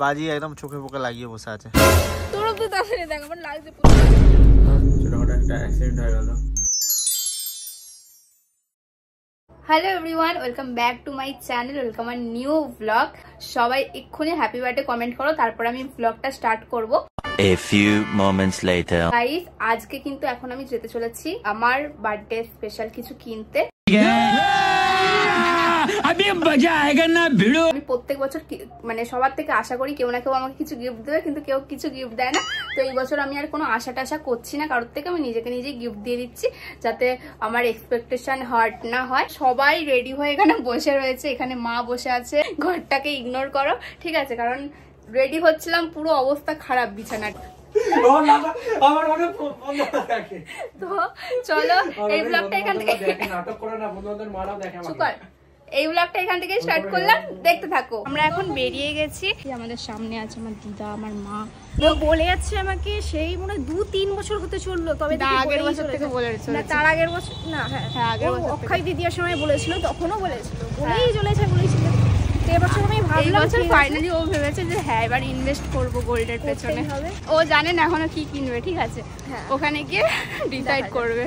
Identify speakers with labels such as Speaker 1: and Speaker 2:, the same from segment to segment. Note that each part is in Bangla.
Speaker 1: বাজি একদম চোখে পোকে লাগিয়ে বসে আছে।
Speaker 2: তোর তো তাহলে দেখ আমার লাগছে
Speaker 1: ছোটখাটো একটা অ্যাক্সিডেন্ট হয়ে গেল।
Speaker 2: Hello everyone, welcome back to my channel, welcome আর নিউ ব্লগ। সবাই এক্ষুনি হ্যাপি বার্থডে কমেন্ট করো, তারপর আমি ব্লগটা স্টার্ট করব।
Speaker 3: A few moments later.
Speaker 2: Guys, আজকে কিন্তু এখন আমি যেতে চলেছি আমার বার্থডে স্পেশাল কিছু কিনতে।
Speaker 3: अभी मजा आएगा ना भिड़ो।
Speaker 2: আমি প্রত্যেক বছর মানে সবার থেকে আশা করি কেউ না কেউ আমাকে কিছু গিফট দেবে, কিন্তু কেউ কিছু গিফট দেয় না। তো এই বছর আমি আর কোনো আশা টাশা করছি না কারোর থেকে, আমি নিজেকে নিজেই গিফট দিয়ে দিচ্ছি যাতে আমার এক্সপেকটেশন হার্ট না হয়। সবাই রেডি হয়ে এখানে বসে রয়েছে, এখানে মা বসে আছে। ঘরটাকে ইগনোর করো, ঠিক আছে? কারণ রেডি হচ্ছিলাম, পুরো অবস্থা খারাপ বিছানার। তো চলো এই ব্লগটা এখান থেকে এই ব্লগটা এখান থেকে স্টার্ট করলাম, দেখতে থাকো। আমরা এখন বেরিয়ে গেছি, আমাদের সামনে আছে আমার দিদা, আমার মা।
Speaker 4: ও বলে যাচ্ছে আমাকে সেই মনে 2-3 বছর হতে চললো, তবে
Speaker 2: আগের বছর থেকে বলেছে
Speaker 4: না, তার আগের বছর না, হ্যাঁ আগের বছর অক্ষয় দ্বিতীয়ার সময় বলেছিল, তখনও বলেছিল, বলেই বলেছিল। এবছর আমি ভাবলাম
Speaker 2: ফাইনালি ও ভেবেছে যে হ্যাঁ এবার ইনভেস্ট করবো গোল্ডের পেছনে। ও জানে না এখনো কি কিনবে, ঠিক আছে? ওখানে গিয়ে ডিসাইড করবে।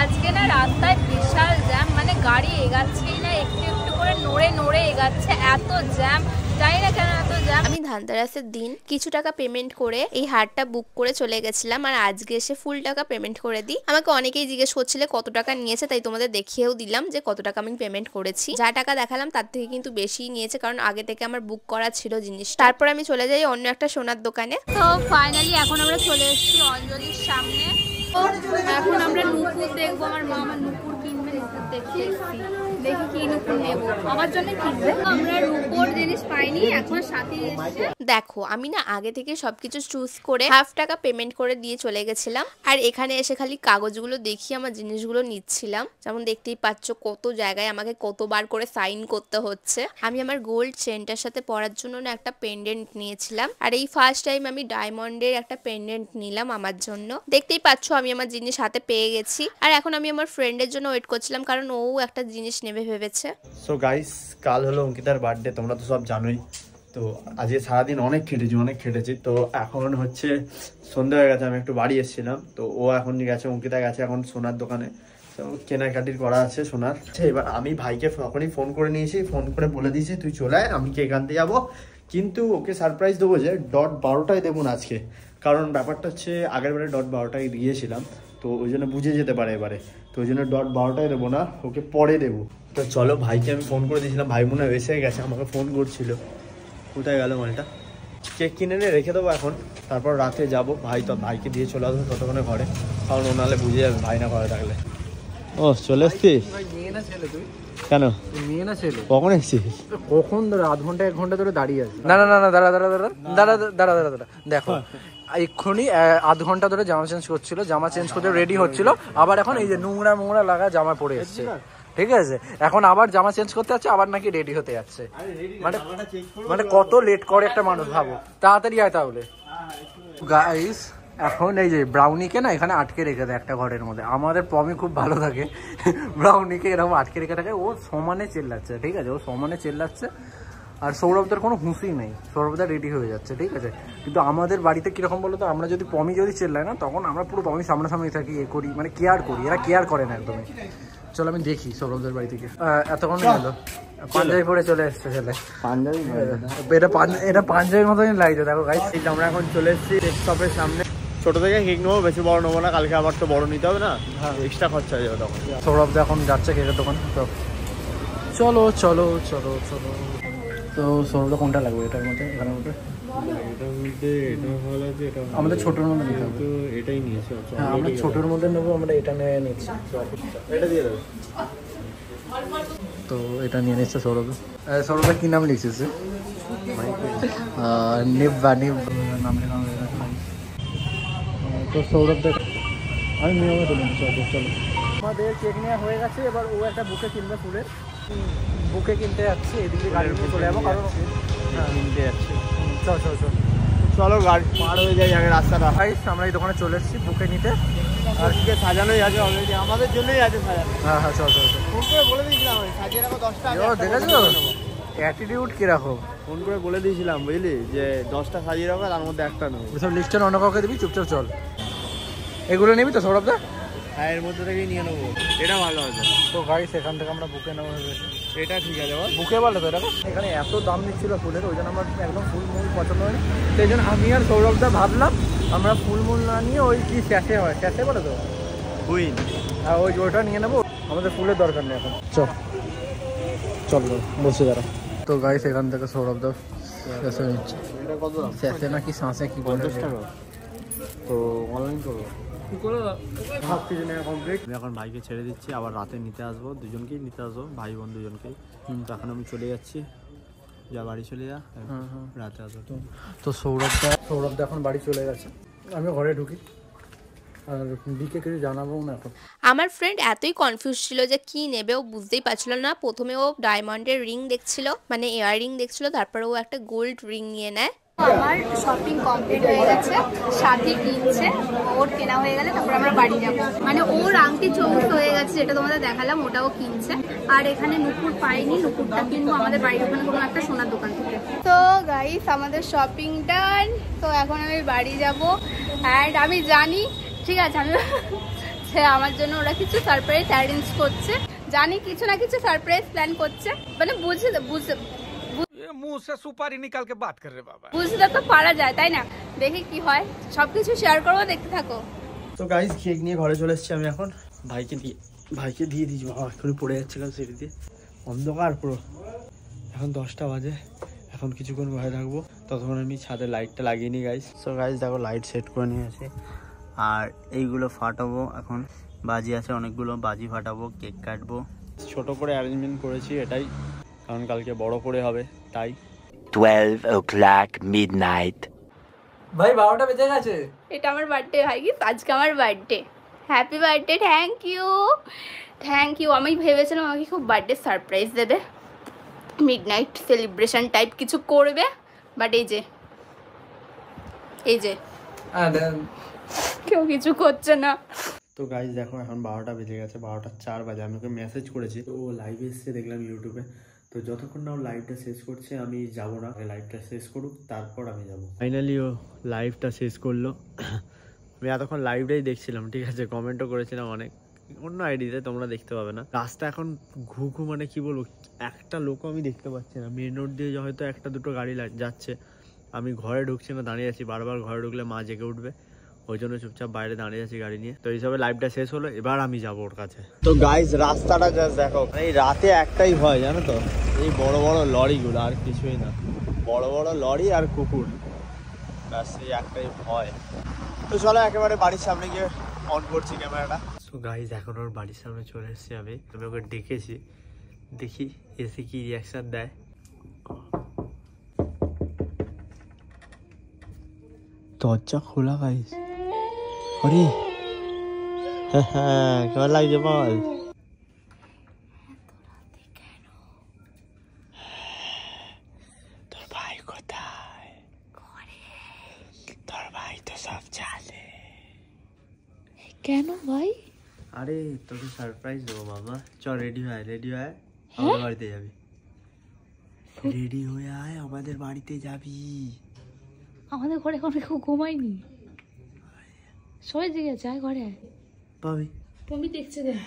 Speaker 2: আজকে না রাস্তায় বিশাল জ্যাম, মানে গাড়ি এগাচ্ছেই না, একটু একটু করে নড়ে এগাচ্ছে, এত জ্যাম। জানি না কেন এত জ্যাম।
Speaker 5: আমি ধানতেরাসের দিন কিছু টাকা পেমেন্ট করে এই হারটা বুক করে চলে গেছিলাম, আর আজকে এসে ফুল টাকা পেমেন্ট করে দিই। আমাকে অনেকেই জিজ্ঞেস করছিলে কত টাকা নিয়েছে, তাই তোমাদের দেখিয়েও দিলাম যে কত টাকা আমি পেমেন্ট করেছি। যা টাকা দেখালাম তার থেকে কিন্তু বেশি নিয়েছে, কারণ আগে থেকে আমার বুক করা ছিল জিনিস। তারপর আমি চলে যাই অন্য একটা সোনার দোকানে।
Speaker 2: তো ফাইনালি এখন আমরা চলে এসেছি অঞ্জলির সামনে। এখন আমরা নুপুর দেখবো, আমার মা আমার নুপুর কিনবে, দেখতে এসেছি। দেখি কি নুপুর নেবো, আমার জন্য কিনবে। আমরা রূপোর জিনিস পাইনি, এখন সাথে এসেছে।
Speaker 5: দেখো আমি না আগে থেকে সবকিছু চুজ করে হাফ টাকা পেমেন্ট করে দিয়ে চলে গেছিলাম, আর এখানে এসে খালি কাগজগুলো দেখিয়ে আমার জিনিসগুলো নিচ্ছিলাম। যেমন দেখতেই পাচ্ছ কত জায়গায় আমাকে কতবার করে সাইন করতে হচ্ছে। আমি আমার গোল্ড চেনটার সাথে পরার জন্য না একটা পেন্ডেন্ট নিয়েছিলাম, আর এই ফার্স্ট টাইম আমি ডায়মন্ডের একটা পেন্ডেন্ট নিলাম আমার জন্য। দেখতেই পাচ্ছ আমি আমার জিনিস হাতে পেয়ে গেছি, আর এখন আমি আমার ফ্রেন্ডের জন্য ওয়েট করছিলাম, কারণ ও একটা জিনিস নেবে ভেবেছে।
Speaker 1: সো গাইস, কাল হলো অঙ্কিতার বার্থডে, তোমরা তো সব জানোই। তো আজকে সারাদিন অনেক খেটেছি। তো এখন হচ্ছে সন্ধ্যা হয়ে গেছে, আমি একটু বাড়ি এসেছিলাম। তো ও এখন গেছে, অঙ্কিতা গেছে এখন সোনার দোকানে, তো কেনাকাটির করা আছে সোনার। এবার আমি ভাইকে তখনই ফোন করে নিয়েছি, ফোন করে বলে দিয়েছি তুই চলে আয়, আমি কেক আনতে যাবো। কিন্তু ওকে সারপ্রাইজ দেবো যে ডট 12টায় দেবো না আজকে, কারণ ব্যাপারটা হচ্ছে আগের বারে ডট 12টায় দিয়েছিলাম, তো ওই জন্য বুঝে যেতে পারে এবারে। তো ওই জন্য ডট 12টায় দেবো না, ওকে পরে দেবো। তো চলো, ভাইকে আমি ফোন করে দিয়েছিলাম, ভাই মনে হয় এসে গেছে, আমাকে ফোন করছিল। কোথায় গেল মালটা? কেক কিনে নিয়ে রেখে দেবো এখন, তারপর রাতে যাবো। ভাইকে দিয়ে চলে আসবো ততক্ষণে ঘরে, কারণ ও নাহলে বুঝে যাবে ভাই না ঘরে থাকলে। ও চলে এসছিস? কেন
Speaker 6: মেয়ে না ছেলে?
Speaker 1: কখন এসছিস?
Speaker 6: কখন ধরে আধ ঘন্টা 1 ঘন্টা ধরে দাঁড়িয়ে আছে। না দাঁড়া দেখো, এক্ষুনি আধ ঘন্টা ধরে জামা চেঞ্জ করছিল, জামা চেঞ্জ করতে রেডি হচ্ছিল, আবার এখন এই যে নোংরা লাগা জামা পরে এসছে, ঠিক আছে? এখন আবার জামা চেঞ্জ করতে যাচ্ছে, আবার নাকি রেডি হতে যাচ্ছে। মানে কত লেট করে একটা মানুষ, ভাবো। তাড়াতাড়ি আয় তাহলে। গাইস, এখন এই যে ব্রাউনিকে না এখানে আটকে রেখে দেয় একটা ঘরের মধ্যে। আমাদের পমি খুব ভালো থাকে, ব্রাউনিকে এরকম আটকে রেখে থাকে। ও সমানে চেল্লাচ্ছে, ঠিক আছে? ও সমানে চেল্লাচ্ছে, আর সৌরভদার কোনো হুঁশই নেই। সৌরভদা রেডি হয়ে যাচ্ছে, ঠিক আছে? কিন্তু আমাদের বাড়িতে কিরকম বলো তো, আমরা যদি পমি যদি চেল্লায় না, তখন আমরা পুরো পমি সামনাসামনি থাকি, এ করি, মানে কেয়ার করি। এরা কেয়ার করে না একদমই। চলো আমি দেখি সৌরভদের বাড়ি থেকে। এতক্ষণ গেল, পাঞ্জাবি পরে চলে এসছে ছেলে। পাঞ্জাবি এটা পাঞ্জাবির মতনই লাগছে। দেখো গাইস,
Speaker 1: আমরা এখন চলে এসেছি কেক শপের সামনে। ছোট থেকে কেক নেবো, বেশি বড় নেবো না, কালকে আবার তো বড় নিতে হবে না, এক্সট্রা খরচা হয়ে যাবে তখন।
Speaker 6: সৌরভদা এখন যাচ্ছে কেকের দোকান। তো চলো। তো সৌরভদা কোনটা লাগবে এটার মধ্যে? এখানের মধ্যে আমাদের ছোটোর মধ্যে নিতে হবে, এটাই নিয়েছি। হ্যাঁ, আমরা ছোটোর মধ্যে নেবো, আমরা এটা নিয়ে নিচ্ছি।
Speaker 1: এটা দিয়ে দেবে।
Speaker 6: তো এটা নিয়ে নিচ্ছে সৌরভ। সৌরভের কি নাম লিখেছে? নিব্বা নাম লেখা। তো সৌরভ দেখ, আমি নিয়মে তুলে নিচ্ছি। চলো, আমাদের কেক নেওয়া হয়ে গেছে, এবার ও একটা বুকে কিনবে, ফুলের বুকে কিনতে যাচ্ছি। এদিকে গাড়ি নিয়ে চলে যাবো, কারণ
Speaker 1: কিনতে যাচ্ছি।
Speaker 6: চলো
Speaker 1: গাড়ি পার হয়ে যাই আগে রাস্তাটা।
Speaker 6: আমরা এই দোকানে চলে এসেছি বুকে নিতে,
Speaker 1: আর সাজানোই আছে অলরেডি, আমাদের জন্যই আছে সাজানো।
Speaker 6: হ্যাঁ, চল।
Speaker 1: ফোন করে বলে দিয়েছিলাম, সাজিয়ে রাখো 10টা।
Speaker 6: দেখেছো অ্যাটিটিউড কিরকম?
Speaker 1: ফোন করে বলে দিয়েছিলাম বুঝলি যে 10টা সাজিয়ে রাখো, তার মধ্যে একটা নেবো।
Speaker 6: ওসব লিস্টটা অন্য কাউকে দিবি, চুপচাপ চল। এগুলো নিবি তো সৌরভদা?
Speaker 1: হ্যাঁ, এর মধ্যে থেকেই নিয়ে নেবো, এটা ভালো আছে।
Speaker 6: তো গাইস এখান থেকে আমরা বুকে নেবো ভেবেছি।
Speaker 1: এটা ঠিক আছে বল,
Speaker 6: বুকে বলে তো এটা। এখানে এত দাম নিচ্ছিল ফুলের, ওই জন্য আমার একদম ফুল মূল পছন্দ হয়নি। সেই জন্য আমি আর সৌরভদা ভাবলাম আমরা ফুল মূল না নিয়ে ওই কি স্যাশে হয়, স্যাশে বলে তো
Speaker 1: কুইন,
Speaker 6: আর ওইটা নিয়ে নেবো। আমাদের ফুলের দরকার নেই এখন। চল বসে দাঁড়া। তো গাইস এখান থেকে সৌরভদা স্যাশে নিচ্ছে।
Speaker 1: এটা কত দাম?
Speaker 6: স্যাশে নাকি শাঁসে কি
Speaker 1: 50 টাকা। তো অনলাইন করবো। সব কিছু নেওয়া কমপ্লিট। আমি এখন ভাইকে ছেড়ে দিচ্ছি, আবার রাতে নিতে আসবো, দুজনকেই নিতে আসবো, ভাই বোন দুজনকেই। তো এখন আমি চলে যাচ্ছি, যা বাড়ি চলে যা, রাতে আসবো।
Speaker 6: তো সৌরভদা এখন বাড়ি চলে গেছে, আমি ঘরে ঢুকি। আর বিকে কিছু জানাবো না এখন।
Speaker 5: আমার ফ্রেন্ড এতই কনফিউজ ছিল যে কি নেবে, ও বুঝতেই পারছিল না। প্রথমে ও ডায়মন্ডের রিং দেখছিল, মানে ইয়াররিং দেখছিল, তারপরে ও একটা গোল্ড রিং নিয়ে নেয়।
Speaker 2: আমার শপিং কমপ্লিট হয়ে গেছে, সাথী কিনছে, ওর কেনা হয়ে গেলে তারপর আমরা বাড়ি যাবো। মানে ওর আংটি চৌস হয়ে গেছে, যেটা তোমাদের দেখালাম, ওটাও কিনছে। আর এখানে নুপুর পাইনি, নুপুরটা কিনবো আমাদের বাড়ির ওখানে কোনো একটা সোনার দোকান থেকে। তো গাইস আমাদের শপিং ডান। তো এখন আমি বাড়ি যাবো। অ্যান্ড আমি জানি, ঠিক আছে, আমি আমার জন্য ওরা কিছু সারপ্রাইজ অ্যারেঞ্জ করছে, জানি কিছু না কিছু সারপ্রাইজ প্ল্যান করছে, মানে
Speaker 3: मुंह से सुपारी निकाल के बात कर रहे बाबा।
Speaker 2: বুঝতে তো পারা যায়, তাই না? দেখি কি হয়, সবকিছু শেয়ার করবো, দেখতে থাকো।
Speaker 1: তো গাইস কেক নিয়ে ঘরে চলে এসেছি আমি এখন। ভাইকে দিয়ে দিয়েছি। বাবা এখনই পড়ে যাচ্ছে কারণ সিঁড়ি দিয়ে, অন্ধকার পুরো। এখন 10টা বাজে, এখন কিছুক্ষণ ঘরে থাকবো, ততক্ষণ আমি ছাদে লাইটটা লাগিয়ে নিই গাইস। সো গাইস দেখো লাইট সেট করে নিয়ে আসি, আর এইগুলো ফাটাবো। এখন বাজি আছে অনেকগুলো, বাজি ফাটাবো, কেক কাটবো। ছোট করে অ্যারেঞ্জমেন্ট করেছি এটাই, কারণ কালকে বড় করে হবে তাই।
Speaker 3: 12 o'clock midnight.
Speaker 6: ভাই 12টা বেজে গেছে।
Speaker 2: এটা আমার বার্থডে ভাই, আজকে আমার birthday. Happy birthday. Thank you. আমি ভেবেছিলাম আমাকে খুব বার্থডে সারপ্রাইজ দেবে, মিডনাইট সেলিব্রেশন টাইপ কিছু করবে, বাট এই যে কেউ কিছু করছে না।
Speaker 1: তো গাইজ দেখো এখন 12টা বেজে গেছে, 12টা 4 বাজে। আমি ওকে মেসেজ করেছি, তো ও লাইভে এসছে দেখলাম ইউটিউবে। তো যতক্ষণ না ও লাইভটা শেষ করছে আমি যাব না, লাইভটা শেষ করুক তারপর আমি যাব। ফাইনালি ও লাইভটা শেষ করলো। আমি এতক্ষণ লাইভটাই দেখছিলাম, ঠিক আছে, কমেন্টও করেছিলাম অনেক অন্য আইডিতে, তোমরা দেখতে পাবে না। রাস্তা এখন ঘু মানে কি বলবো, একটা লোকও আমি দেখতে পাচ্ছি না। মেন রোড দিয়ে হয়তো একটা দুটো গাড়ি যাচ্ছে, আমি ঘরে ঢুকছি না, দাঁড়িয়ে আছি। বারবার ঘরে ঢুকলে মা জেগে উঠবে, ওই জন্য চুপচাপ বাইরে দাঁড়িয়ে আছি গাড়ি নিয়ে। তো এইসবে লাইভটা শেষ হলো, এবার আমি যাবো ওর কাছে। তো গাইজ রাস্তাটা জাস্ট দেখো, এই রাতে একটাই ভয় জানো তো, এই বড় বড় লরিগুলো, আর কিছুই না। বড় বড় লরি আর কুকুর, ব্যাস এই একটাই ভয়। তো চলো একেবারে বাড়ির সামনে গিয়ে অন করছি ক্যামেরাটা। তো গাইজ এখন ওর বাড়ির সামনে চলে এসেছি আমি ওকে ডেকেছি, দেখি এসে কি রিয়াকশন দেয়। দরজা খোলা গাইজ। আরে হ্যাঁ, কেমন লাগছে বল? তোর ভাই কোথায়? তোর ভাই তো সব জানে।
Speaker 2: কেন ভাই?
Speaker 1: আরে তোকে সারপ্রাইজ দেবো মামা, চল রেডি হয় আমাদের বাড়িতে যাবি। রেডি হয়ে আয়, আমাদের বাড়িতে যাবি।
Speaker 2: আমাদের ঘরে এখন কেউ ঘুমায়নি, সবাই জেগে আছে, আয় ঘরে আয়।
Speaker 1: পাবি
Speaker 2: পমি দেখছে দেখ,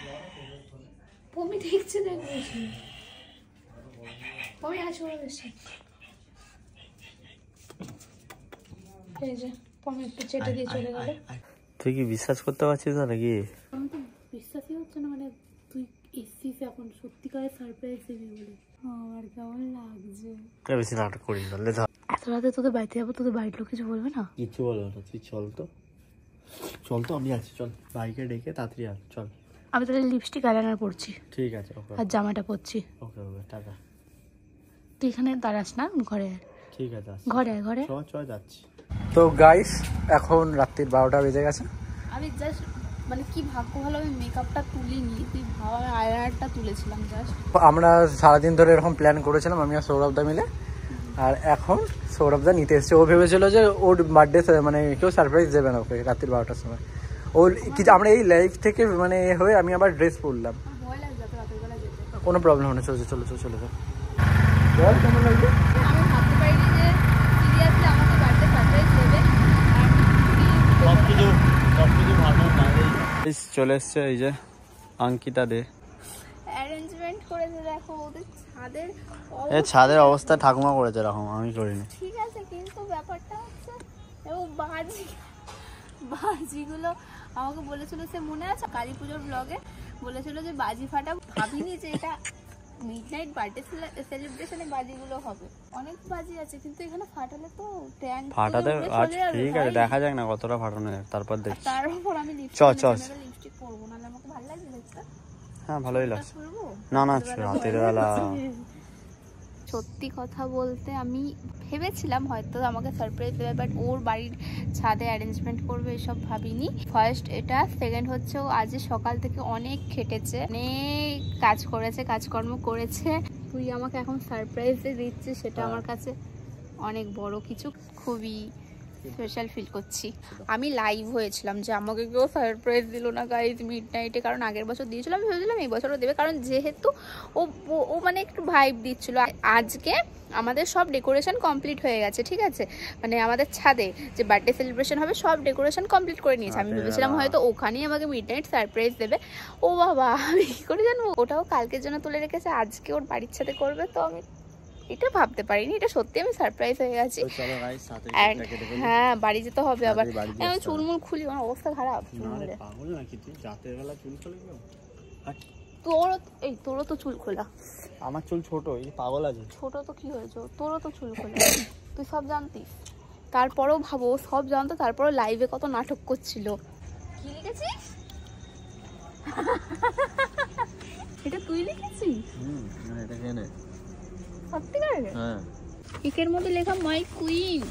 Speaker 2: পমি হাসি বলেছে। এই যে পমি একটু চেটে দিয়ে চলে গেল।
Speaker 1: তুই কি বিশ্বাস করতে পারছিস না নাকি?
Speaker 2: আমি তো বিশ্বাসই হচ্ছে না, মানে তুই এসছিস এখন সত্যিকারের সারপ্রাইজ দিবি বলে। আমার কেমন লাগছে।
Speaker 1: বেশি নাটক করিস না,
Speaker 2: এত রাতে তোদের বাড়িতে যাবো, তোদের বাড়ির লোক কিছু বলবে না?
Speaker 1: কিছু বলবো না, তুই চল তো আমি আছি, চল বাইকে ডেকে তাড়াতাড়ি আস, চল।
Speaker 2: আমি তাহলে লিপস্টিক আইলাইনার পরছি,
Speaker 1: ঠিক আছে, ওকে,
Speaker 2: আর জামাটা পরছি।
Speaker 1: ওকে টাটা।
Speaker 2: তুই এখানে দাঁড়াস না, ঘরে আয়।
Speaker 1: ঠিক আছে,
Speaker 2: ঘরে
Speaker 1: চ যাচ্ছি।
Speaker 6: তো গাইস এখন রাত্রির 12টা বেজে গেছে।
Speaker 2: আমি জাস্ট মানে কি ভাগ্য ভালো আমি মেকআপটা তুলিনি, তুই ভাব আমি আইলাইনারটা তুলেছিলাম জাস্ট।
Speaker 6: আমরা সারাদিন ধরে এরকম প্ল্যান করেছিলাম আমি আর সৌরভদা মিলে, আর এখন সৌরভদা নিতে এসছে। ও ভেবেছিল যে ওর বার্থডে মানে কেউ সারপ্রাইজ দেবে না ওকে রাত্রির 12টার সময়। ওর কি আমরা এই লাইফ থেকে মানে হয়ে আমি আবার ড্রেস পরলাম,
Speaker 2: ভয় লাগছে তো রাতের বেলা যেতে।
Speaker 6: কোনো প্রবলেম হবে না, চলো। তো বল কেমন লাগবে?
Speaker 2: আমি ভাবতে পারিনি যে সিরিয়াসলি আমাকে বার্থডে সারপ্রাইজ দেবে।
Speaker 1: সবকিছু ভালো না। চলে এসছে এই যে অঙ্কিতা দে।
Speaker 2: অ্যারেঞ্জমেন্ট করেছে দেখো ওদের ছাদের
Speaker 1: এই ছাদের অবস্থা ঠাকুমা করেছে, এরকম আমি করিনি।
Speaker 2: ঠিক আছে, কিন্তু ব্যাপারটা হচ্ছে ও বাজিগুলো আমাকে বলেছিল, সে মনে আছে কালী পুজোর ব্লগে বলেছিল যে বাজি ফাটা, ভাবিনি যে এটা মিডনাইট বার্থডে সেলিব্রেশনে বাজিগুলো হবে। অনেক বাজি আছে কিন্তু এখানে ফাটালে তো ট্যাঙ্ক
Speaker 1: ফাটাতে আচ্ছা ঠিক আছে, দেখা যাক না কতটা ফাটানো যায়, তারপর দেখছি।
Speaker 2: তার উপর আমি লিপস্টিক পরবো, নাহলে আমাকে ভালো লাগবে দেখতে।
Speaker 1: হ্যাঁ ভালোই লাগছে। না না রাতের বেলা।
Speaker 2: সত্যি কথা বলতে আমি ভেবেছিলাম হয়তো আমাকে সারপ্রাইজ দেবে, বাট ওর বাড়ির ছাদে অ্যারেঞ্জমেন্ট করবে এসব ভাবিনি। ফার্স্ট এটা, সেকেন্ড হচ্ছে ও আজ সকাল থেকে অনেক খেটেছে, অনেক কাজ করেছে, কাজকর্ম করেছে। তুই আমাকে এখন সারপ্রাইজ দিচ্ছিস, সেটা আমার কাছে অনেক বড় কিছু, খুবই স্পেশাল ফিল করছি। আমি লাইভ হয়েছিলাম যে আমাকে কেউ সারপ্রাইজ দিল না গাইজ মিডনাইটে, কারণ আগের বছর দিয়েছিলাম, আমি ভেবেছিলাম এই বছরও দেবে, কারণ যেহেতু ও মানে একটু ভাইব দিচ্ছিল। আজকে আমাদের সব ডেকোরেশন কমপ্লিট হয়ে গেছে, ঠিক আছে, মানে আমাদের ছাদে যে বার্থডে সেলিব্রেশন হবে সব ডেকোরেশন কমপ্লিট করে নিয়েছে। আমি ভেবেছিলাম হয়তো ওখানেই আমাকে মিডনাইট সারপ্রাইজ দেবে। ও বাবা, আমি কী করে জানবো? ওটাও কালকের জন্য তুলে রেখেছে, আজকে ওর বাড়ির ছাদে করবে, তো আমি এটা ভাবতে পারিনি। এটা সত্যি আমি সারপ্রাইজ হয়ে গেছি। হ্যাঁ বাড়ি যেতে হবে আবার। আমি চুলমুল খুলি, আমার অবস্থা খারাপ চুলমুলে। তোরও তো চুল খোলা।
Speaker 1: আমার চুল ছোট, এই পাগল আছে।
Speaker 2: ছোট তো কি হয়েছে, তোরও তো চুল খোলা, তুই সব জানতিস। তারপরেও ভাবো সব জানতো, তারপরেও লাইভে কত নাটক করছিল। কি লিখেছিস? এটা তুই লিখেছিস?
Speaker 1: এটা কেনে
Speaker 2: সত্যিকার? হ্যাঁ। কেকের মধ্যে লেখা মাই কুইন।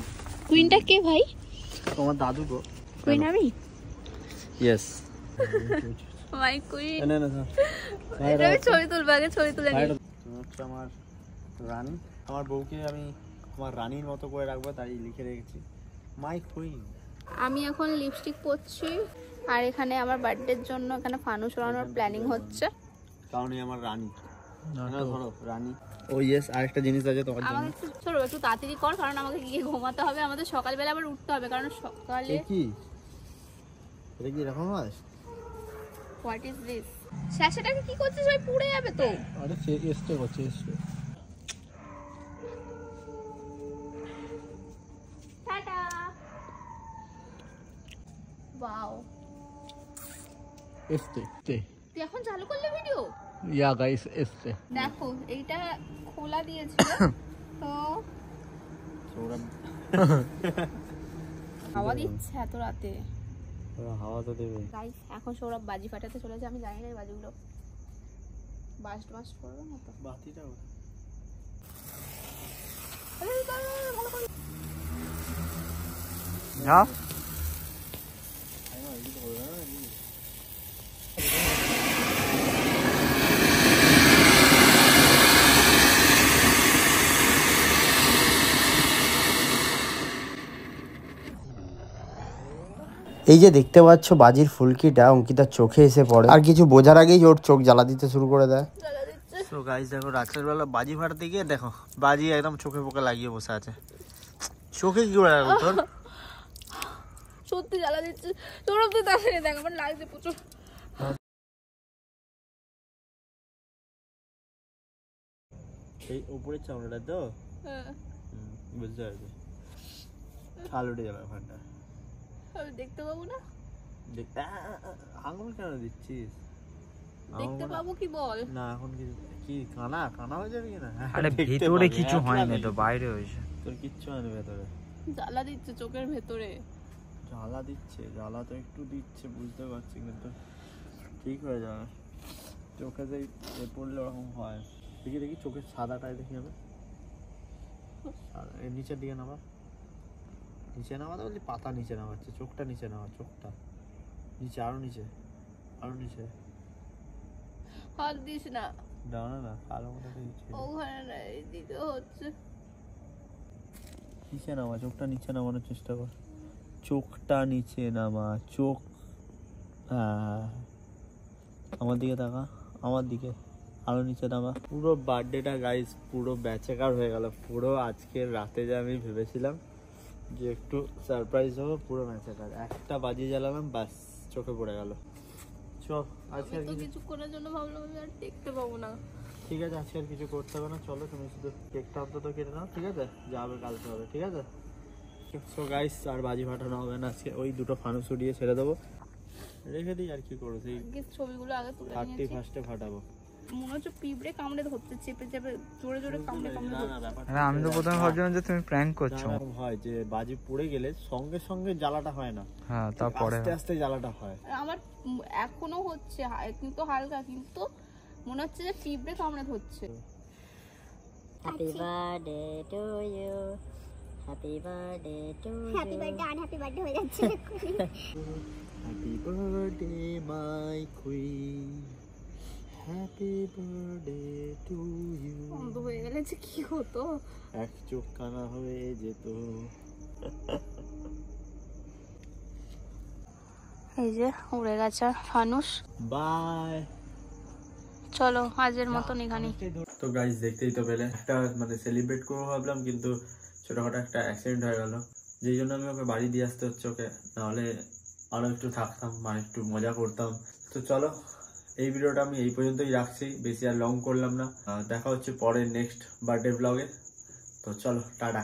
Speaker 2: কুইনটা কে ভাই?
Speaker 1: তোমার দাদু গো।
Speaker 2: কুইন আমি?
Speaker 1: ইয়েস।
Speaker 2: My queen.
Speaker 1: না না না,
Speaker 2: এটা আমি ছবি তুলবো, আগে ছবি তুলে নিই।
Speaker 1: তুমি হচ্ছে আমার রানী। আমার বউকে আমি আমার রানীর মতো করে রাখবো, তাই লিখে রেখেছি মাই কুইন।
Speaker 2: আমি এখন লিপস্টিক পরছি, আর এখানে আমার বার্থডের জন্য এখানে ফানুস ওড়ানোর প্ল্যানিং হচ্ছে,
Speaker 1: কারণ এই আমার রানী। ধরো রানী। ও ইয়েস, আরেকটা জিনিস আছে তোমার জন্য।
Speaker 2: আমাকে চলো একটু তাড়াতাড়ি কর, কারণ আমাকে গিয়ে ঘুমাতে হবে, আমাদের সকালবেলা আবার উঠতে হবে, কারণ সকালে
Speaker 1: কি এটা কি এরকম হয়?
Speaker 2: What is this? শ্যাশাটাকে কি করছিস ভাই? পুড়ে যাবে তো।
Speaker 6: আরে এসতে করছে এসতে।
Speaker 2: টাটা। ওয়াও,
Speaker 6: এসতে তে
Speaker 2: তুই এখন চালু করলি ভিডিও?
Speaker 6: ইয়া গাইস এসতে
Speaker 2: দেখো এইটা খোলা দিয়েছিল তো হাওয়া দিচ্ছে এত রাতে।
Speaker 1: হাওয়া তো দেবে
Speaker 2: গাইস এখন সৌরভ বাজি ফাটাতে চলেছে, আমি জানি না এই বাজিগুলো বাস্ট করবে না তো।
Speaker 1: বাতিটা না এই যে দেখতে পাচ্ছ বাজির ফুলকিটা অঙ্কিতার চোখে এসে পড়ে, আর কিছু বোঝার আগেই ওর চোখ জ্বালা দিতে শুরু করে দেয়। তো গাইস দেখো রাত্রের বেলা বাজি ফাটাতে গিয়ে দেখো বাজি একদম চোখে পোকে লাগিয়ে বসে আছে। চোখে কি করে লাগলো তোর?
Speaker 2: সত্যি জ্বালা দিচ্ছে। সৌরভ তুই তাড়াতাড়ি দেখ, আমার লাগছে প্রচুর।
Speaker 1: এই উপরের চামড়াটা তো বুঝতে পারছি, ছাল উঠে যাবে ওখানটা।
Speaker 2: আমি দেখতে পাবো না?
Speaker 1: আঙুল কেন দিচ্ছিস?
Speaker 2: দেখতে পাবো কি বল?
Speaker 1: না এখন কি কানা কানা হয়ে যাবে কিনা?
Speaker 3: আরে ভিতরে কিছু হয়নি তো, বাইরে হয়েছে।
Speaker 1: তোর কিচ্ছু হয়নি ভেতরে।
Speaker 2: জ্বালা দিচ্ছে চোখের ভেতরে।
Speaker 1: জ্বালা দিচ্ছে, জ্বালা তো একটু দিচ্ছে বুঝতে পারছি, কিন্তু ঠিক হয়ে যাবে। চোখে যে পড়লে ওরকম হয়। দেখি দেখি চোখের সাদাটাই দেখি আমি, নিচের দিকে নামা, নিচে নামাতে বলছি, পাতা নিচে নামাচ্ছে, চোখটা নিচে নামা, চোখটা নিচে, আরো নিচে, আরো নিচে।
Speaker 2: হাত দিস না,
Speaker 1: দাঁড়া না, কালো মতো
Speaker 2: ওখানে দিতে হচ্ছে।
Speaker 1: নিচে নামা, চোখটা নিচে নামানোর চেষ্টা কর, চোখটা নিচে নামা, চোখ। হ্যাঁ আমার দিকে তাকা, আমার দিকে আরো নিচে নামা। পুরো বার্থডেটা গাইস পুরো ব্যাচেকার হয়ে গেল। পুরো আজকের রাতে যে আমি ভেবেছিলাম যে একটু সারপ্রাইজ হবে, পুরো ব্যাচেকার। একটা বাজি জ্বালালাম, বাস চোখে পড়ে গেল। চল আজকে আর
Speaker 2: কিছুক্ষণের জন্য ভাবলাম আমি আর দেখতে পাবো না।
Speaker 1: ঠিক আছে, আজকে আর কিছু করতে হবে না, চলো তুমি শুধু কেকটা অন্তত কেটে নাও, ঠিক আছে? যাবে কালকে হবে, ঠিক আছে? সো গাইস আর বাজি ফাটানো হবে না আজকে, ওই দুটো ফানুস উড়িয়ে ছেড়ে দেবো, রেখে দিই। আর কি করবো, সেই
Speaker 2: ছবিগুলো আগে তুলে
Speaker 1: 31 ফাটাবো।
Speaker 2: মনে হচ্ছে পিঁপড়ে কামড়ে ধরতে, চেপে চেপে জোরে জোরে কামড়ে কামড়ে ধরতে।
Speaker 3: আমি তো প্রথমে ভাবছিলাম যে তুমি প্র্যাঙ্ক করছো।
Speaker 1: এরকম হয় যে বাজি পুড়ে গেলে সঙ্গে সঙ্গে জ্বালাটা হয় না,
Speaker 3: হ্যাঁ তারপরে
Speaker 1: আস্তে আস্তে জ্বালাটা হয়।
Speaker 2: আমার এখনো হচ্ছে কিন্তু হালকা, কিন্তু মনে হচ্ছে যে পিঁপড়ে কামড়ে ধরছে।
Speaker 7: Happy birthday to you, happy birthday to you, happy birthday আর হ্যাপি বার্থডে হয়ে যাচ্ছে।
Speaker 1: Happy birthday my queen, happy birthday to you.
Speaker 2: বন্ধ হয়ে গেলে যে কি হতো,
Speaker 1: এক চোখ কানা হয়ে যেত।
Speaker 2: এই যে উড়ে গেছে ফানুস।
Speaker 1: বাই,
Speaker 2: চলো আজের মতন এখানে।
Speaker 1: তো গাইস দেখতেই তো পেলে, একটা মানে সেলিব্রেট করবো ভাবলাম, কিন্তু ছোটখাটো একটা অ্যাক্সিডেন্ট হয়ে গেল, যেই জন্য আমি ওকে বাড়ি দিয়ে আসতে হচ্ছে ওকে, নাহলে আরো একটু থাকতাম, মানে একটু মজা করতাম। তো চলো এই ভিডিওটা আমি এই পর্যন্তই রাখছি, বেশি আর লং করলাম না। দেখা হচ্ছে পরের নেক্সট বার্থডে ব্লগে। তো চলো টাটা।